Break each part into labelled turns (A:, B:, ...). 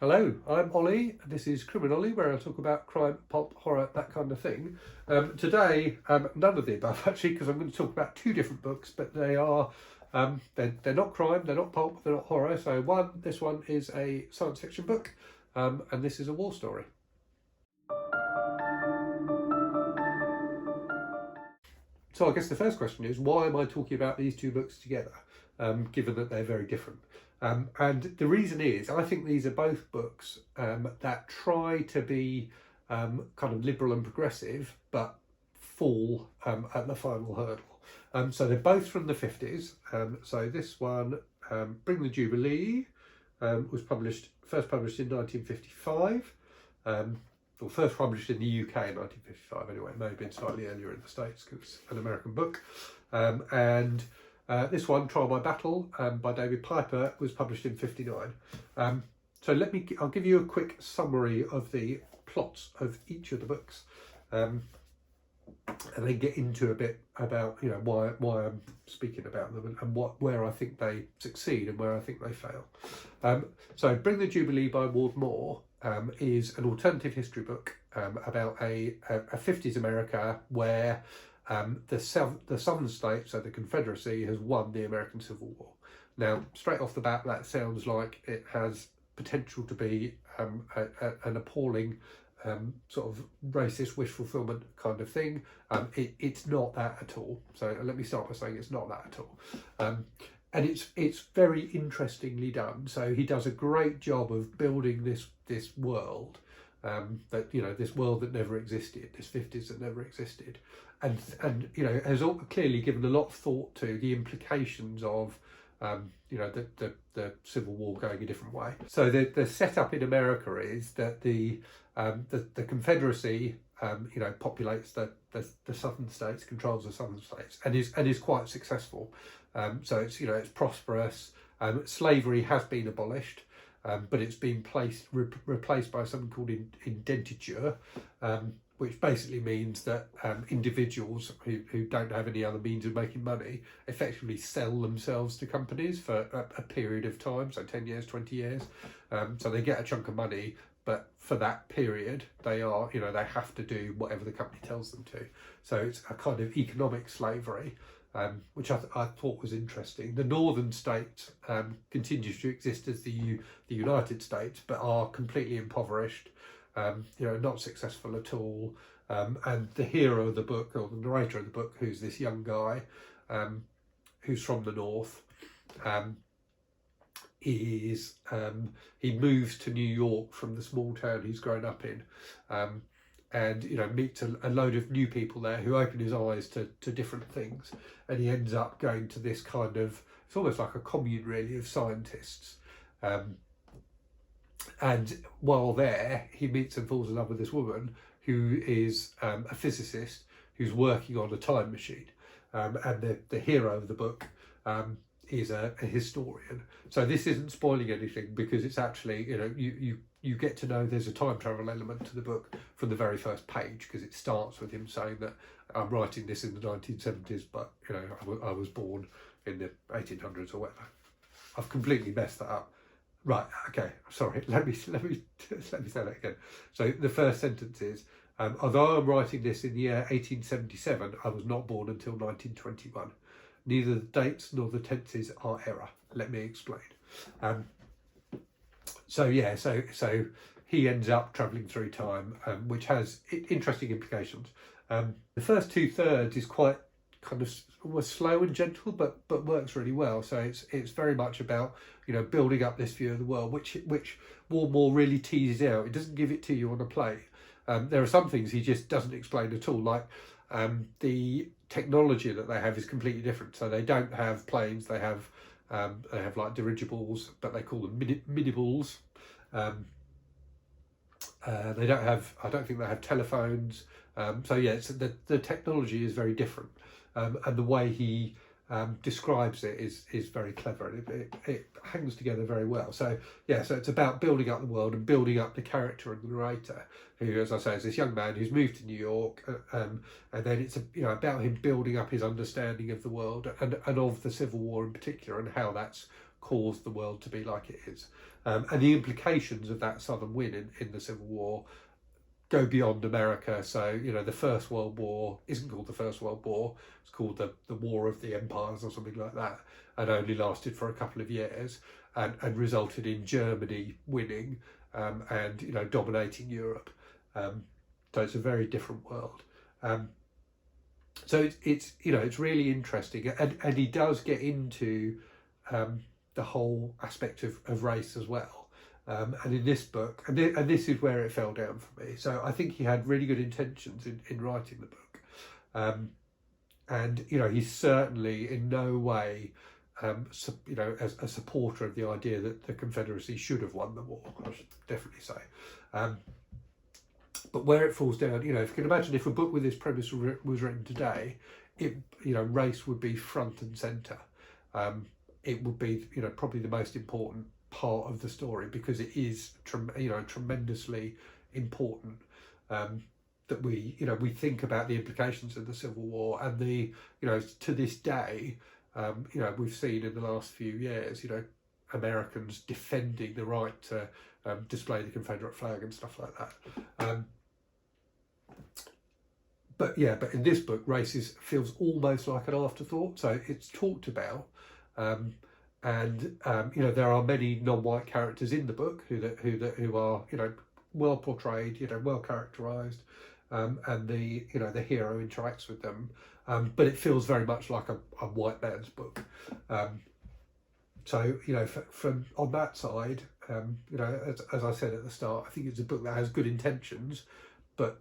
A: Hello, I'm Ollie, and this is Criminally, where I talk about crime, pulp, horror, that kind of thing. Today, none of the above actually, because I'm going to talk about two different books, but they are they're not crime, they're not pulp, they're not horror. So this one is a science fiction book, and this is a war story. So I guess the first question is, why am I talking about these two books together, given that they're very different? And the reason is, I think these are both books that try to be kind of liberal and progressive, but fall at the final hurdle. So they're both from the 50s. So this one, Bring the Jubilee, was first published in 1955. Well, first published in the UK in 1955 anyway. It may have been slightly earlier in the States because it's an American book. This one, Trial by Battle, by David Piper, was published in 59. I'll give you a quick summary of the plots of each of the books, and then get into a bit about why I'm speaking about them and where I think they succeed and where I think they fail. So Bring the Jubilee by Ward Moore is an alternative history book about a 50s America where the southern states, so the Confederacy, has won the American Civil War. Now, straight off the bat, that sounds like it has potential to be an appalling sort of racist wish fulfillment kind of thing. It's not that at all. So let me start by saying it's not that at all. And it's very interestingly done. So he does a great job of building this world, this world that never existed, this 50s that never existed, and has clearly given a lot of thought to the implications of the Civil War going a different way. So the setup in America is that the Confederacy populates the southern states, controls the southern states, and is quite successful. So it's prosperous. Slavery has been abolished, but it's been replaced by something called indentature, which basically means that individuals who don't have any other means of making money effectively sell themselves to companies for a period of time, so 10 years, 20 years. So they get a chunk of money, but for that period, they have to do whatever the company tells them to. So it's a kind of economic slavery, which I thought was interesting. The northern states continues to exist as the United States, but are completely impoverished, not successful at all. And the hero of the book, or the narrator of the book, who's this young guy who's from the north, he moves to New York from the small town he's grown up in, and meets a load of new people there who open his eyes to different things, and he ends up going to this kind of, it's almost like a commune really of scientists, and while there he meets and falls in love with this woman who is a physicist who's working on a time machine, and the hero of the book is a historian. So this isn't spoiling anything, because it's actually, you get to know there's a time travel element to the book from the very first page, because it starts with him saying that I'm writing this in the 1970s, but I was born in the 1800s or whatever. I've completely messed that up. Right, okay, sorry, let me say that again. So the first sentence is, although I'm writing this in the year 1877, I was not born until 1921. Neither the dates nor the tenses are error. Let me explain. So he ends up travelling through time, which has interesting implications. The first 2/3 is quite kind of almost slow and gentle, but works really well. So it's very much about building up this view of the world, which Ward Moore really teases out. It doesn't give it to you on a plate. There are some things he just doesn't explain at all, like the technology that they have is completely different. So they don't have planes; they have like dirigibles, but they call them minibles. They don't have. I don't think they have telephones. It's the technology is very different, and the way he describes it is very clever, and it hangs together very well. So it's about building up the world and building up the character of the narrator, who, as I say, is this young man who's moved to New York, and then it's about him building up his understanding of the world and of the Civil War in particular, and how that's caused the world to be like it is. And the implications of that Southern win in the Civil War go beyond America. So, the First World War isn't called the First World War, it's called the War of the Empires or something like that, and only lasted for a couple of years and resulted in Germany winning and, dominating Europe. So it's a very different world. So it's really interesting, and he does get into the whole aspect of race as well. And in this book, and this is where it fell down for me. So I think he had really good intentions in writing the book, and he's certainly in no way, as a supporter of the idea that the Confederacy should have won the war. I should definitely say. But where it falls down, if you can imagine, if a book with this premise was written today, race would be front and centre. It would be, probably the most important part of the story, because it is, tremendously important that we think about the implications of the Civil War, and to this day, we've seen in the last few years, Americans defending the right to display the Confederate flag and stuff like that. But in this book, race feels almost like an afterthought. So it's talked about, and there are many non-white characters in the book who are well portrayed, well characterised, and the hero interacts with them. But it feels very much like a white man's book. So from on that side, as I said at the start, I think it's a book that has good intentions, but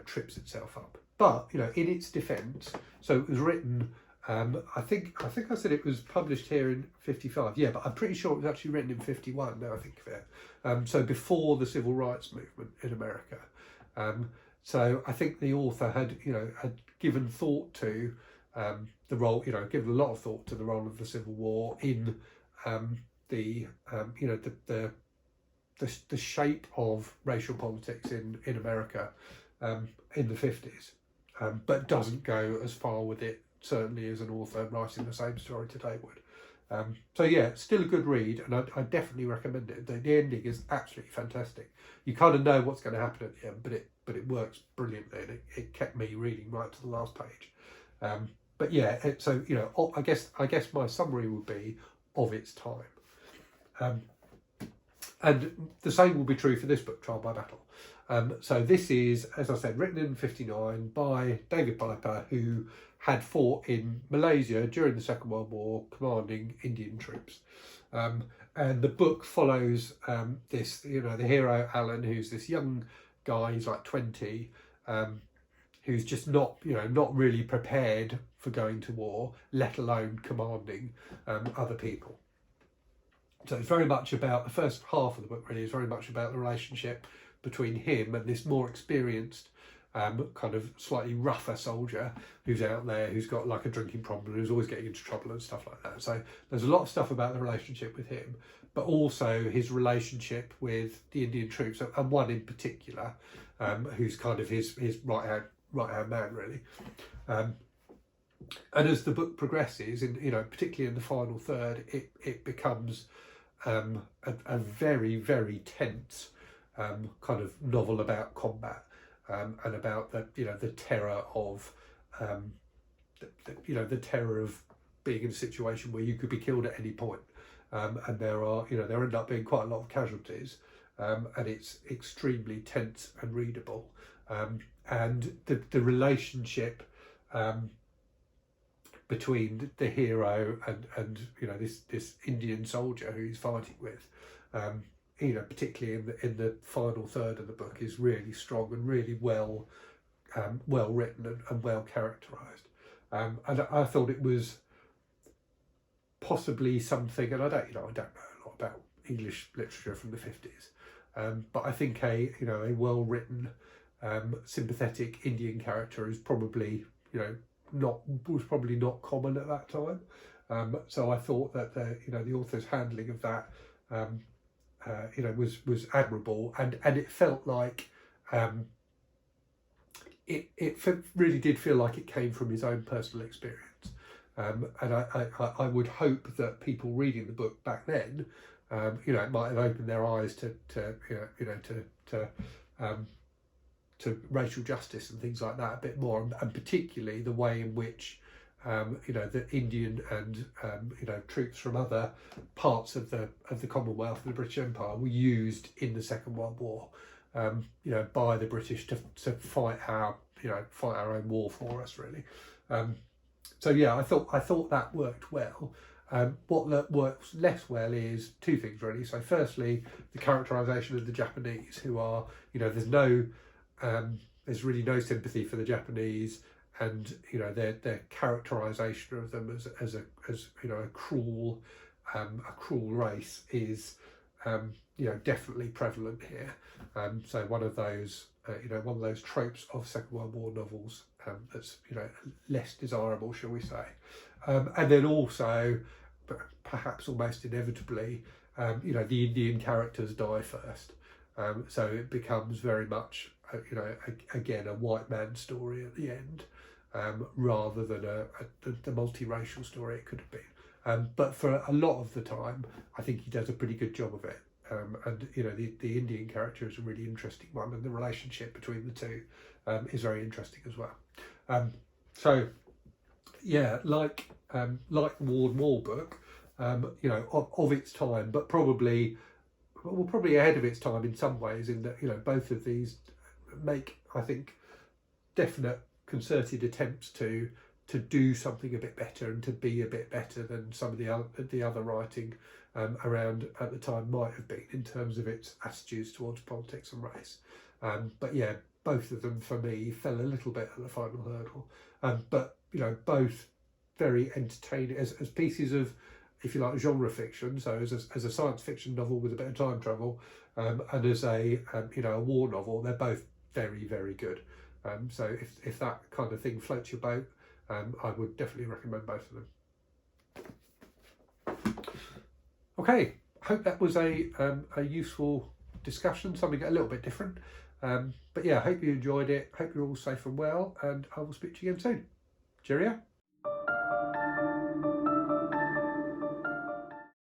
A: trips itself up. But in its defence, so it was written. I think I said it was published here in 55. Yeah, but I'm pretty sure it was actually written in 51. Now I think of it. So before the Civil Rights Movement in America. So I think the author had given thought to the role, given a lot of thought to the role of the Civil War in the shape of racial politics in America in the 50s, but doesn't go as far with it, certainly, as an author writing the same story today would. So yeah, still a good read, and I definitely recommend it. The ending is absolutely fantastic. You kind of know what's going to happen at the end, but it works brilliantly, and it kept me reading right to the last page. But yeah, so I guess my summary would be of its time, and the same will be true for this book, Trial by Battle. So this is, as I said, written in 59 by David Piper, who had fought in Malaysia during the Second World War, commanding Indian troops. And the book follows this, the hero Alan, who's this young guy, he's like 20, who's just not really prepared for going to war, let alone commanding other people. So it's very much about, the first half of the book really is very much about the relationship between him and this more experienced, kind of slightly rougher soldier who's out there, who's got like a drinking problem, who's always getting into trouble and stuff like that. So there's a lot of stuff about the relationship with him, but also his relationship with the Indian troops, and one in particular, who's kind of his right hand man really. And as the book progresses, in particularly in the final third, it becomes a very, very tense kind of novel about combat, and about the terror of the terror of being in a situation where you could be killed at any point, and there end up being quite a lot of casualties, and it's extremely tense and readable, and the relationship between the hero and this Indian soldier who he's fighting with, particularly in the final third of the book, is really strong and really well written and well characterised. And I thought it was possibly something, and I don't know a lot about English literature from the 50s, but I think a well written, sympathetic Indian character is probably was probably not common at that time. So I thought that the author's handling of that was admirable, and it felt like it really did feel like it came from his own personal experience, And I would hope that people reading the book back then, you know, it might have opened their eyes to racial justice and things like that a bit more, and particularly the way in which you know, the Indian and you know, troops from other parts of the Commonwealth and the British Empire were used in the Second World War, you know, by the British to fight our own war for us, really. So yeah, I thought that worked well. What works less well is two things, really. So firstly, the characterisation of the Japanese, who are, you know, there's really no sympathy for the Japanese, and you know, their characterisation of them as you know, a cruel race is you know, definitely prevalent here. So one of those tropes of Second World War novels that's, you know, less desirable, shall we say. And then also, perhaps almost inevitably, you know, the Indian characters die first. So it becomes very much, you know, again, a white man story at the end, rather than the multiracial story it could have been. But for a lot of the time, I think he does a pretty good job of it. And you know, the Indian character is a really interesting one, and the relationship between the two is very interesting as well. So yeah, like the Ward Moore book, you know, of its time, but probably ahead of its time in some ways, in that, you know, both of these make, I think, definite concerted attempts to do something a bit better and to be a bit better than some of the other writing around at the time might have been, in terms of its attitudes towards politics and race. But yeah, both of them for me fell a little bit at the final hurdle. But you know, both very entertaining as pieces of, if you like, genre fiction. So as a science fiction novel with a bit of time travel, and as a you know, a war novel, they're both very, very good. So if that kind of thing floats your boat, I would definitely recommend both of them. Okay, hope that was a useful discussion, something a little bit different. But yeah, hope you enjoyed it. Hope you're all safe and well, and I will speak to you again soon. Cheerio.